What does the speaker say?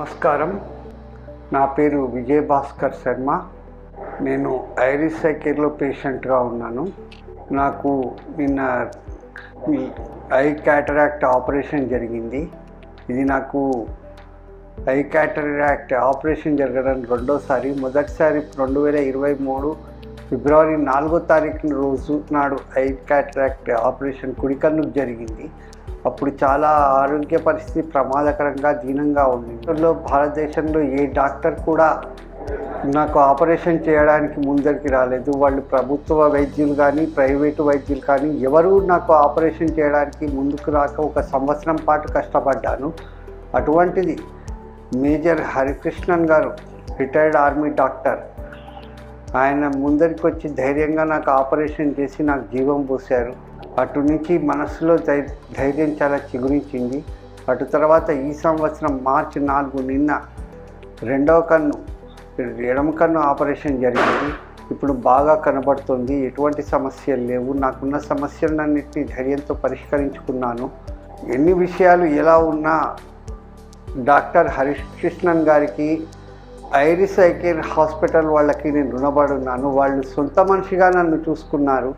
నమస్కారం. నా పేరు విజయ్ భాస్కర్ శర్మ. నేను ఐరిస్ ఐ కేర్లో పేషెంట్గా ఉన్నాను. నాకు నిన్న ఐ క్యాటరాక్ట్ ఆపరేషన్ జరిగింది. ఇది నాకు ఐ క్యాటరాక్ట్ ఆపరేషన్ జరగడం రెండోసారి. మొదటిసారి 2023 ఫిబ్రవరి 4వ తారీఖు రోజు నాడు ఐ క్యాటరాక్ట్ ఆపరేషన్ కుడికన్నుకు జరిగింది. అప్పుడు చాలా ఆరోగ్య పరిస్థితి ప్రమాదకరంగా దీనంగా ఉంది. భారతదేశంలో ఏ డాక్టర్ కూడా నాకు ఆపరేషన్ చేయడానికి ముందరికి రాలేదు. వాళ్ళు ప్రభుత్వ వైద్యులు కానీ ప్రైవేటు వైద్యులు కానీ ఎవరూ నాకు ఆపరేషన్ చేయడానికి ముందుకు రాక 1 సంవత్సరం పాటు కష్టపడ్డాను. అటువంటిది మేజర్ హరికృష్ణన్ గారు, రిటైర్డ్ ఆర్మీ డాక్టర్, ఆయన ముందరికి వచ్చి ధైర్యంగా నాకు ఆపరేషన్ చేసి నాకు జీవం పోశారు. అటు నుంచి మనసులో ధైర్యం చాలా చిగురించింది. అటు తర్వాత ఈ సంవత్సరం మార్చి 4 నిన్న రెండవ కన్ను, ఎడమ కన్ను ఆపరేషన్ జరిగింది. ఇప్పుడు బాగా కనబడుతుంది. ఎటువంటి సమస్యలు లేవు. నాకున్న సమస్యలన్నింటినీ ధైర్యంతో పరిష్కరించుకున్నాను. ఎన్ని విషయాలు ఎలా ఉన్నా డాక్టర్ హరికృష్ణన్ గారికి, ఐరిస్ ఐ కేర్ హాస్పిటల్ వాళ్ళకి నేను రుణపడి ఉన్నాను. వాళ్ళు సొంత మనిషిగా నన్ను చూసుకున్నారు.